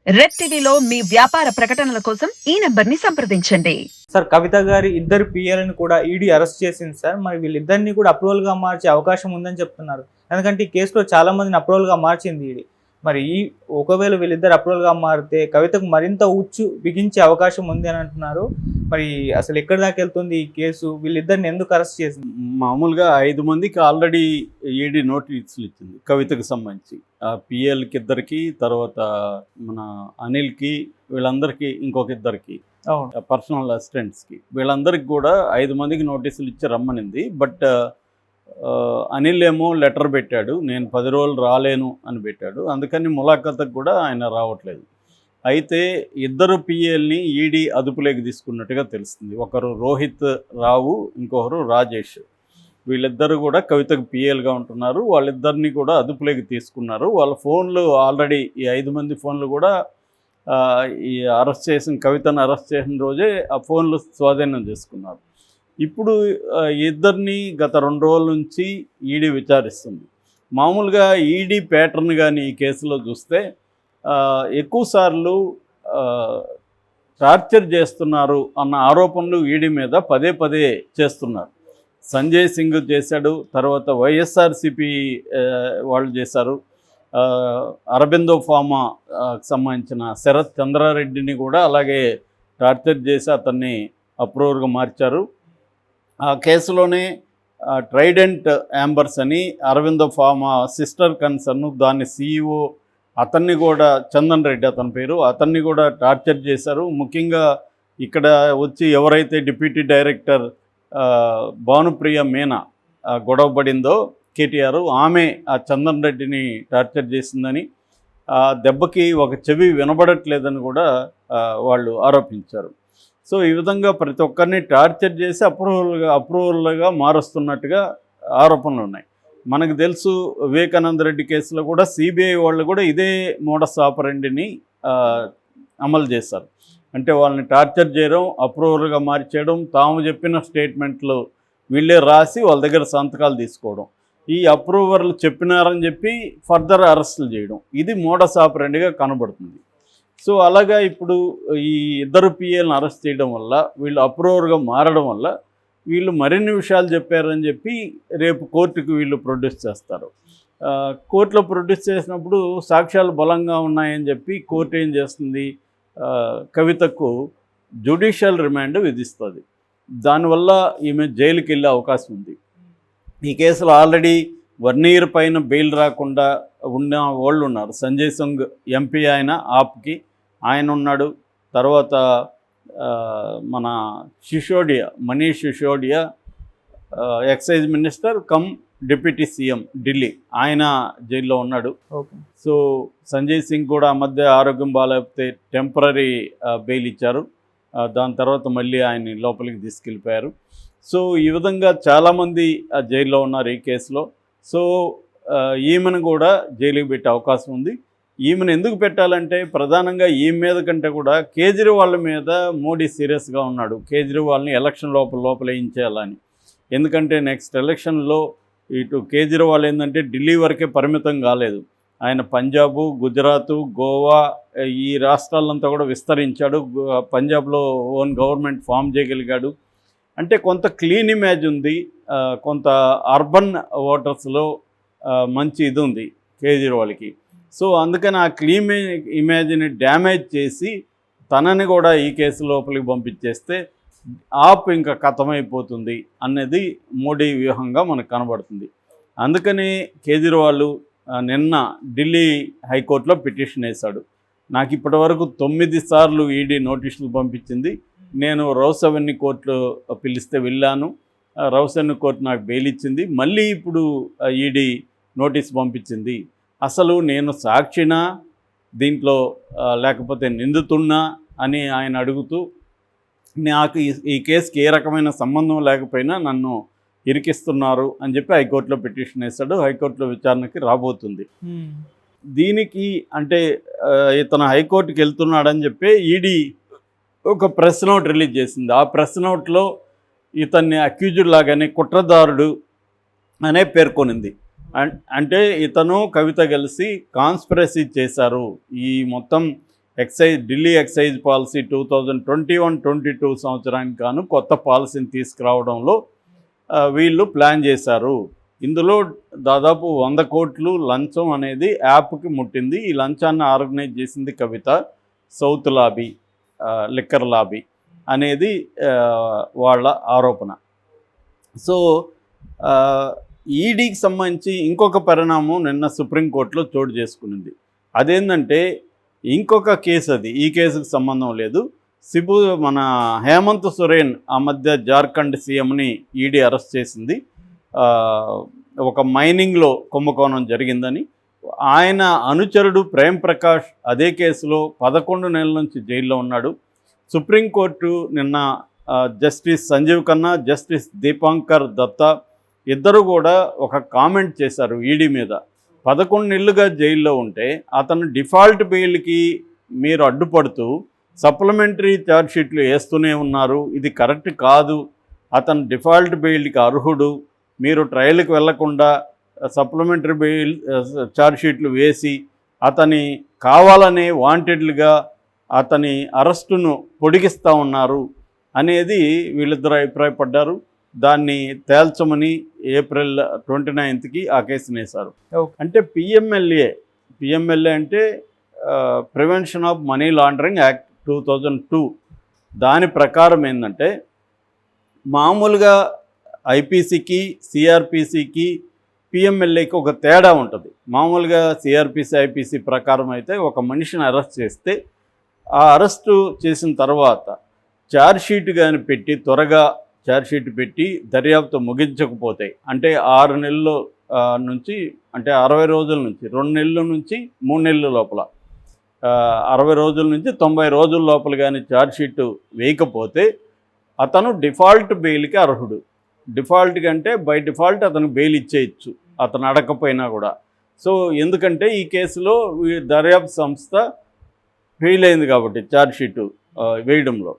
Red టీవీలో మీ వ్యాపార ప్రకటనల కోసం ఈ నంబర్ని సంప్రదించండి. సార్ కవిత గారి ఇద్దరు పిఏలను కూడా ఈడీ అరెస్ట్ చేసింది సార్. మరి వీళ్ళిద్దరిని కూడా అప్రూవల్‌గా మార్చే అవకాశం ఉందని చెప్తున్నారు. ఎందుకంటే ఈ కేసులో చాలా మందిని అప్రూవల్‌గా మార్చింది ఈడీ. మరి ఒకవేళ వీళ్ళిద్దరు అప్రూవల్‌గా మారితే కవితకు మరింత ఉచ్చు బిగించే అవకాశం ఉంది అని అంటున్నారు. మరి అసలు ఎక్కడి దాకా వెళ్తుంది ఈ కేసు? వీళ్ళిద్దరిని ఎందుకు అరెస్ట్ చేసింది? మామూలుగా 5 మందికి ఆల్రెడీ ఈడీ నోటీసులు ఇచ్చింది కవితకు సంబంధించి. పిఎల్కి ఇద్దరికి, తర్వాత మన అనిల్కి, వీళ్ళందరికీ ఇంకొక ఇద్దరికి అవును. పర్సనల్ అసిస్టెంట్స్కి వీళ్ళందరికీ కూడా 5 మందికి నోటీసులు ఇచ్చి రమ్మనింది. బట్ అనిల్ ఏమో లెటర్ పెట్టాడు, నేను 10 రోజులు రాలేను అని పెట్టాడు. అందుకని ములాఖాతకు కూడా ఆయన రావట్లేదు. అయితే ఇద్దరు పిఏల్ని ఈడీ అదుపులోకి తీసుకున్నట్టుగా తెలుస్తుంది. ఒకరు రోహిత్ రావు, ఇంకొకరు రాజేష్. వీళ్ళిద్దరు కూడా కవితకు పిఏలుగా ఉంటున్నారు. వాళ్ళిద్దరిని కూడా అదుపులోకి తీసుకున్నారు. వాళ్ళ ఫోన్లు ఆల్రెడీ ఈ 5 మంది ఫోన్లు కూడా ఈ కవితను అరెస్ట్ చేసిన రోజే ఆ ఫోన్లు స్వాధీనం చేసుకున్నారు. ఇప్పుడు ఇద్దరిని గత 2 రోజుల నుంచి ఈడీ విచారిస్తుంది. మామూలుగా ఈడీ ప్యాటర్న్ కానీ ఈ కేసులో చూస్తే ఎక్కువసార్లు టార్చర్ చేస్తున్నారు అన్న ఆరోపణలు ఈడీ మీద పదే పదే చేస్తున్నారు. సంజయ్ సింగ్ చేశాడు, తర్వాత వైఎస్ఆర్సిపి వాళ్ళు చేశారు, అరబిందో ఫార్మా సంబంధించిన శరత్ చంద్రారెడ్డిని కూడా అలాగే టార్చర్ చేసి అతన్ని అప్రూవర్గా మార్చారు. ఆ కేసులోనే ట్రైడెంట్ యాంబర్స్ అని అరవిందో ఫార్మా సిస్టర్ కన్సర్న్, దాని CEO అతన్ని కూడా, చందన్ రెడ్డి అతని పేరు, అతన్ని కూడా టార్చర్ చేశారు. ముఖ్యంగా ఇక్కడ వచ్చి ఎవరైతే డిప్యూటీ డైరెక్టర్ భానుప్రియ మీనా గొడవ పడిందో కేటీఆర్, ఆమె ఆ చందన్ రెడ్డిని టార్చర్ చేసిందని, ఆ దెబ్బకి ఒక చెవి వినబడట్లేదని కూడా వాళ్ళు ఆరోపించారు. సో ఈ విధంగా ప్రతి ఒక్కరిని టార్చర్ చేసి అప్రూవల్గా మారుస్తున్నట్టుగా ఆరోపణలు ఉన్నాయి. మనకు తెలుసు వివేకానంద రెడ్డి కేసులో కూడా సిబిఐ వాళ్ళు కూడా ఇదే మోడస్ ఆపరెండిని అమలు చేశారు. అంటే వాళ్ళని టార్చర్ చేయడం, అప్రూవల్గా మార్చేయడం, తాము చెప్పిన స్టేట్మెంట్లు వీళ్ళే రాసి వాళ్ళ దగ్గర సంతకాలు తీసుకోవడం, ఈ అప్రూవర్లు చెప్పినారని చెప్పి ఫర్దర్ అరెస్టులు చేయడం, ఇది మోడస్ ఆపరెండిగా కనబడుతుంది. సో అలాగా ఇప్పుడు ఈ ఇద్దరు పిఏలను అరెస్ట్ చేయడం వల్ల, వీళ్ళు అప్రూవర్గా మారడం వల్ల వీళ్ళు మరిన్ని విషయాలు చెప్పారని చెప్పి రేపు కోర్టుకు వీళ్ళు ప్రొడ్యూస్ చేస్తారు. కోర్టులో ప్రొడ్యూస్ చేసినప్పుడు సాక్ష్యాలు బలంగా ఉన్నాయని చెప్పి కోర్టు ఏం చేస్తుంది, కవితకు జ్యుడిషియల్ రిమాండ్ విధిస్తుంది. దానివల్ల ఈమె జైలుకి వెళ్ళే అవకాశం ఉంది. ఈ కేసులో ఆల్రెడీ 1 year పైన బెయిల్ రాకుండా ఉన్న వాళ్ళు ఉన్నారు. సంజయ్ సింగ్ ఎంపీ, ఆప్కి ఆయన ఉన్నాడు. తర్వాత మన Manish Sisodia excise minister cum deputy CM Delhi, ఆయన జైల్లో ఉన్నాడు. సో సంజయ్ సింగ్ కూడా ఆ మధ్య ఆరోగ్యం బాగాలేకపోతే టెంపరీ బెయిల్ ఇచ్చారు. దాని తర్వాత మళ్ళీ ఆయన్ని లోపలికి తీసుకెళ్ళిపోయారు. సో ఈ విధంగా చాలామంది జైల్లో ఉన్నారు ఈ కేసులో. సో ఈమెను కూడా జైలుకి పెట్టే అవకాశం ఉంది. ఈమెను ఎందుకు పెట్టాలంటే ప్రధానంగా ఈమె మీద కంటే కూడా కేజ్రీవాల్ మీద మోడీ సీరియస్గా ఉన్నాడు. కేజ్రీవాల్ని ఎలక్షన్ లోపల వేయించేయాలని. ఎందుకంటే నెక్స్ట్ ఎలక్షన్లో ఇటు కేజ్రీవాల్ ఏంటంటే ఢిల్లీ వరకే పరిమితం కాలేదు. ఆయన పంజాబు, గుజరాత్, గోవా ఈ రాష్ట్రాలంతా కూడా విస్తరించాడు. పంజాబ్లో ఓన్ గవర్నమెంట్ ఫామ్ చేయగలిగాడు. అంటే కొంత క్లీన్ ఇమేజ్ ఉంది, కొంత అర్బన్ ఓటర్స్లో మంచి ఇది ఉంది కేజ్రీవాల్కి. సో అందుకని ఆ క్లీన్ ఇమేజ్ని డ్యామేజ్ చేసి తనని కూడా ఈ కేసు లోపలికి పంపించేస్తే ఆప్ ఇంకా ఖతమైపోతుంది అన్నది మోడీ వ్యూహంగా మనకు కనబడుతుంది. అందుకని కేజ్రీవాల్ నిన్న ఢిల్లీ హైకోర్టులో పిటిషన్ వేశాడు. నాకు ఇప్పటి వరకు 9 సార్లు ఈడీ నోటీసులు పంపించింది. నేను రౌస్ అవెన్యూ కోర్టులో పిలిస్తే వెళ్ళాను, రౌస్ అవెన్యూ కోర్టు నాకు బెయిల్ ఇచ్చింది, మళ్ళీ ఇప్పుడు ఈడీ నోటీస్ పంపించింది. అసలు నేను సాక్షినా దీంట్లో లేకపోతే నిందితున్నా అని ఆయన అడుగుతూ, నాకు ఈ కేసుకి ఏ రకమైన సంబంధం లేకపోయినా నన్ను ఇరికిస్తున్నారు అని చెప్పి హైకోర్టులో పిటిషన్ వేశాడు. హైకోర్టులో విచారణకి రాబోతుంది. దీనికి అంటే ఇతను హైకోర్టుకి వెళ్తున్నాడని చెప్పి ఈడీ ఒక ప్రెస్ నోట్ రిలీజ్ చేసింది. ఆ ప్రెస్ నోట్లో ఇతన్ని అక్యూజ్డ్ లాగానే కుట్రదారుడు అనే పేర్కొనింది. అంటే ఇతను కవిత కలిసి కాన్స్పిరసీ చేశారు, ఈ మొత్తం ఢిల్లీ ఎక్సైజ్ పాలసీ 2021-22 సంవత్సరానికి గాను కొత్త పాలసీని తీసుకురావడంలో వీళ్ళు ప్లాన్ చేశారు. ఇందులో దాదాపు 100 కోట్లు లంచం అనేది యాప్కి ముట్టింది. ఈ లంచాన్ని ఆర్గనైజ్ చేసింది కవిత, సౌత్ లాబీ, లిక్కర్ లాబీ అనేది వాళ్ళ ఆరోపణ. సో ఈడీకి సంబంధించి ఇంకొక పరిణామం నిన్న సుప్రీంకోర్టులో చోటు చేసుకునింది. అదేంటంటే ఇంకొక కేసు, అది ఈ కేసుకు సంబంధం లేదు. మన హేమంత్ సోరెన్ ఆ మధ్య జార్ఖండ్ సీఎంని ఈడీ అరెస్ట్ చేసింది. ఒక మైనింగ్లో కుంభకోణం జరిగిందని. ఆయన అనుచరుడు ప్రేమ్ ప్రకాష్ అదే కేసులో 11 నెలల నుంచి జైల్లో ఉన్నాడు. సుప్రీంకోర్టు నిన్న జస్టిస్ సంజీవ్ ఖన్నా, జస్టిస్ దీపాంకర్ దత్తా ఇద్దరు కూడా ఒక కామెంట్ చేశారు ఈడీ మీద. 11 నెలలుగా జైల్లో ఉంటే అతను డిఫాల్ట్ బెయిల్కి మీరు అడ్డుపడుతూ సప్లిమెంటరీ ఛార్జ్షీట్లు వేస్తూనే ఉన్నారు. ఇది కరెక్ట్ కాదు. అతను డిఫాల్ట్ బెయిల్కి అర్హుడు. మీరు ట్రయల్కి వెళ్లకుండా సప్లిమెంటరీ బెయిల్ ఛార్జ్షీట్లు వేసి అతని కావాలనే వాంటెడ్లుగా అతని అరెస్టును పొడిగిస్తూ ఉన్నారు అనేది వీళ్ళిద్దరూ అభిప్రాయపడ్డారు. దాన్ని తేల్చమని ఏప్రిల్ 29కి ఆ కేసుని వేశారు. అంటే పిఎంఎల్ఏ అంటే prevention of money laundering act 2002 దాని ప్రకారం ఏంటంటే మామూలుగా ఐపీసీకి, సిఆర్పిసికి, పిఎంఎల్ఏకి ఒక తేడా ఉంటుంది. మామూలుగా సిఆర్పిసి, ఐపీసీ ప్రకారం అయితే ఒక మనిషిని అరెస్ట్ చేస్తే ఆ అరెస్టు చేసిన తర్వాత ఛార్జ్షీట్ కానీ పెట్టి త్వరగా ఛార్జ్షీట్ పెట్టి దర్యాప్తు ముగించకపోతే, అంటే 6 నెలల నుంచి, అంటే 60 రోజుల నుంచి 2 నెలల నుంచి 3 నెలల లోపల, 60 రోజుల నుంచి 90 రోజుల లోపల కానీ ఛార్జ్షీట్ వేయకపోతే అతను డిఫాల్ట్ బెయిల్కి అర్హుడు. డిఫాల్ట్ కంటే బై డిఫాల్ట్ అతను బెయిల్ ఇచ్చేయచ్చు అతను అడగకపోయినా కూడా. సో ఎందుకంటే ఈ కేసులో దర్యాప్తు సంస్థ ఫెయిల్ అయింది కాబట్టి ఛార్జ్షీట్ వేయడంలో,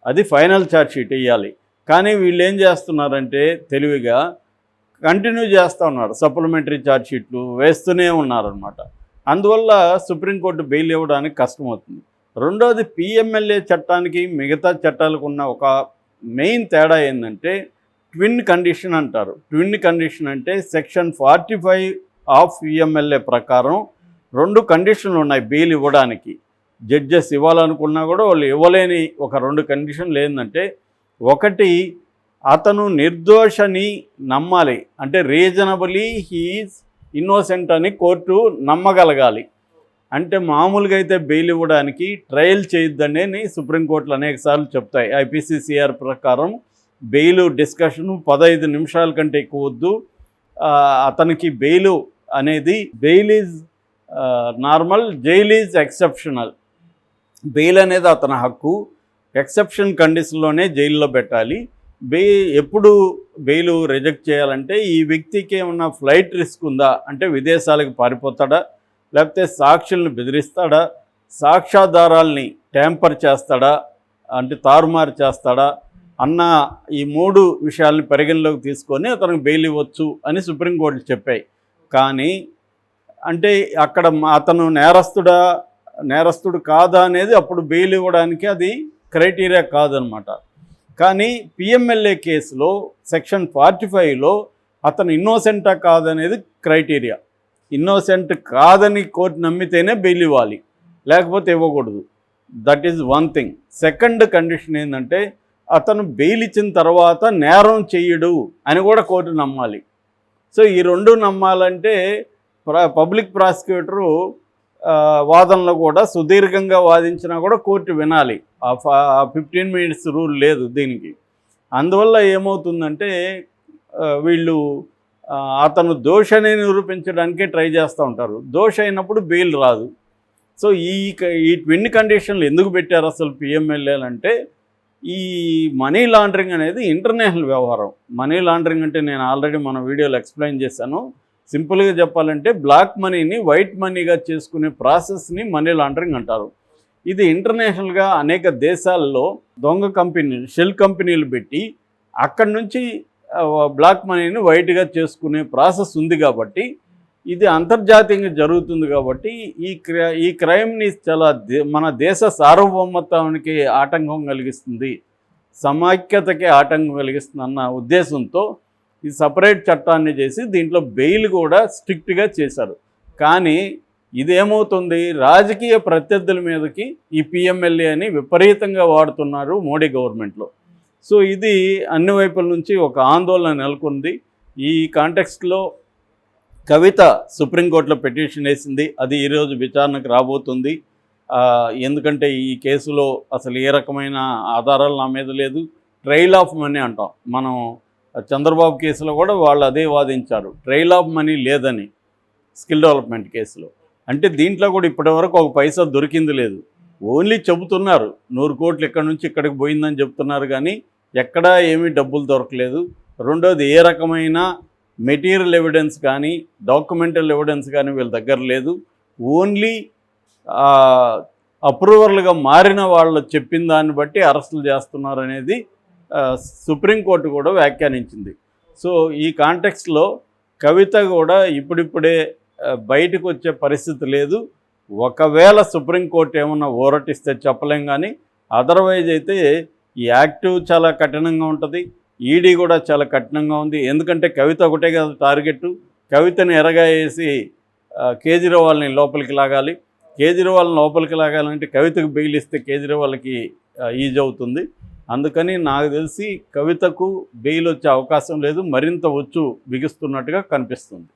అది ఫైనల్ ఛార్జ్షీట్ వేయాలి. కానీ వీళ్ళు ఏం చేస్తున్నారంటే తెలివిగా కంటిన్యూ చేస్తూ ఉన్నారు, సప్లిమెంటరీ ఛార్జ్షీట్లు వేస్తూనే ఉన్నారనమాట. అందువల్ల సుప్రీంకోర్టు బెయిల్ ఇవ్వడానికి కష్టమవుతుంది. రెండోది, పిఎంఎల్ఏ చట్టానికి మిగతా చట్టాలకు ఉన్న ఒక మెయిన్ తేడా ఏంటంటే ట్విన్ కండిషన్ అంటారు. ట్విన్ కండిషన్ అంటే సెక్షన్ 45 ఆఫ్ పిఎంఎల్ఏ ప్రకారం 2 కండిషన్లు ఉన్నాయి బెయిల్ ఇవ్వడానికి. జడ్జెస్ ఇవ్వాలనుకున్నా కూడా వాళ్ళు ఇవ్వలేని ఒక 2 కండిషన్లు ఏంటంటే, ఒకటి, అతను నిర్దోషని నమ్మాలి, అంటే రీజనబుల్లీ హీఈస్ ఇన్నోసెంట్ అని కోర్టు నమ్మగలగాలి. అంటే మామూలుగా అయితే బెయిల్ ఇవ్వడానికి ట్రయల్ చేయొద్దని సుప్రీంకోర్టులు అనేకసార్లు చెప్తాయి. ఐపీసీసీఆర్ ప్రకారం బెయిల్ డిస్కషను 15 నిమిషాల కంటే ఎక్కువ వద్దు. అతనికి బెయిల్ అనేది, bail is normal, jail is exceptional. Bail అనేది అతని హక్కు, ఎక్సెప్షన్ కండిషన్లోనే జైల్లో పెట్టాలి. ఎప్పుడు బెయిల్ రిజెక్ట్ చేయాలంటే ఈ వ్యక్తికి ఏమన్నా ఫ్లైట్ రిస్క్ ఉందా, అంటే విదేశాలకు పారిపోతాడా, లేకపోతే సాక్షులను బెదిరిస్తాడా, సాక్ష్యాధారాల్ని ట్యాంపర్ చేస్తాడా, అంటే తారుమారు చేస్తాడా అన్న ఈ 3 విషయాల్ని పరిగణలోకి తీసుకొని అతనికి బెయిల్ ఇవ్వచ్చు అని సుప్రీంకోర్టు చెప్పాయి. కానీ అంటే అక్కడ అతను నేరస్తుడు కాదా అనేది అప్పుడు బెయిల్ ఇవ్వడానికి అది క్రైటీరియా కాదనమాట. కానీ పిఎంఎల్ఏ కేసులో సెక్షన్ 45లో అతను ఇన్నోసెంటా కాదనేది క్రైటీరియా. ఇన్నోసెంట్ కాదని కోర్టు నమ్మితేనే బెయిల్ ఇవ్వాలి, లేకపోతే ఇవ్వకూడదు. That is one thing. Second condition ఏంటంటే, అతను బెయిల్ ఇచ్చిన తర్వాత నేరం చెయ్యడు అని కూడా కోర్టు నమ్మాలి. సో ఈ 2 నమ్మాలంటే పబ్లిక్ ప్రాసిక్యూటరు వాదనలో కూడా సుదీర్ఘంగా వాదించినా కూడా కోర్టు వినాలి. 15 మినిట్స్ రూల్ లేదు దీనికి. అందువల్ల ఏమవుతుందంటే వీళ్ళు అతను దోషని నిరూపించడానికే ట్రై చేస్తూ ఉంటారు. దోష అయినప్పుడు బెయిల్ రాదు. సో ఈ ట్విన్ కండిషన్లు ఎందుకు పెట్టారు అసలు పిఎంఎల్ఏలు అంటే, ఈ మనీ లాండరింగ్ అనేది ఇంటర్నేషనల్ వ్యవహారం. మనీ లాండరింగ్ అంటే నేను ఆల్రెడీ మన వీడియోలో ఎక్స్ప్లెయిన్ చేశాను. సింపుల్గా చెప్పాలంటే బ్లాక్ మనీని వైట్ మనీగా చేసుకునే ప్రాసెస్ని మనీ లాండరింగ్ అంటారు. ఇది ఇంటర్నేషనల్గా అనేక దేశాల్లో దొంగ కంపెనీలు, షెల్ కంపెనీలు పెట్టి అక్కడి నుంచి బ్లాక్ మనీని వైట్గా చేసుకునే ప్రాసెస్ ఉంది. కాబట్టి ఇది అంతర్జాతీయంగా జరుగుతుంది కాబట్టి ఈ క్రైమ్ని చాలా మన దేశ సార్వభౌమత్వానికి ఆటంకం కలిగిస్తుంది, సమైక్యతకి ఆటంకం కలిగిస్తుంది అన్న ఉద్దేశంతో ఈ సపరేట్ చట్టాన్ని చేసి దీంట్లో బెయిల్ కూడా స్ట్రిక్ట్గా చేశారు. కానీ ఇదేమవుతుంది, రాజకీయ ప్రత్యర్థుల మీదకి ఈ పిఎంఎల్ఏ అని విపరీతంగా వాడుతున్నారు మోడీ గవర్నమెంట్లో. సో ఇది అన్ని వైపుల నుంచి ఒక ఆందోళన నెలకొంది. ఈ కాంటెక్స్ట్లో కవిత సుప్రీంకోర్టులో పిటిషన్ వేసింది, అది ఈరోజు విచారణకు రాబోతుంది. ఎందుకంటే ఈ కేసులో అసలు ఏ రకమైన ఆధారాలు నా మీద లేదు, ట్రయల్ ఆఫ్ మనీ అంటాం మనం. చంద్రబాబు కేసులో కూడా వాళ్ళు అదే వాదించారు, ట్రయల్ ఆఫ్ మనీ లేదని స్కిల్ డెవలప్మెంట్ కేసులో. అంటే దీంట్లో కూడా ఇప్పటివరకు ఒక పైసా దొరికింది లేదు, ఓన్లీ చెబుతున్నారు 100 కోట్లు ఇక్కడ నుంచి ఇక్కడికి పోయిందని చెప్తున్నారు, కానీ ఎక్కడా ఏమీ డబ్బులు దొరకలేదు. రెండోది ఏ రకమైన మెటీరియల్ ఎవిడెన్స్ కానీ డాక్యుమెంటల్ ఎవిడెన్స్ కానీ వీళ్ళ దగ్గర లేదు. ఓన్లీ అప్రూవర్లుగా మారిన వాళ్ళు చెప్పిన దాన్ని బట్టి అరెస్టులు చేస్తున్నారు అనేది సుప్రీంకోర్టు కూడా వ్యాఖ్యానించింది. సో ఈ కాంటెక్స్ట్లో కవిత కూడా ఇప్పుడిప్పుడే బయటకు వచ్చే పరిస్థితి లేదు. ఒకవేళ సుప్రీంకోర్టు ఏమన్నా ఊరటిస్తే చెప్పలేం, కానీ అదర్వైజ్ అయితే ఈ యాక్టివ్ చాలా కఠినంగా ఉంటుంది, ఈడీ కూడా చాలా కఠినంగా ఉంది. ఎందుకంటే కవిత ఒకటే కదా టార్గెట్, కవితని ఎరగా వేసి కేజ్రీవాల్ని లోపలికి లాగాలి. కేజ్రీవాల్ని లోపలికి లాగాలంటే కవితకు బెయిల్ ఇస్తే కేజ్రీవాల్కి ఈజీ అవుతుంది. అందుకని నాకు తెలిసి కవితకు బెయిల్ వచ్చే అవకాశం లేదు, మరింత వచ్చు బిగిస్తున్నట్టుగా కనిపిస్తుంది.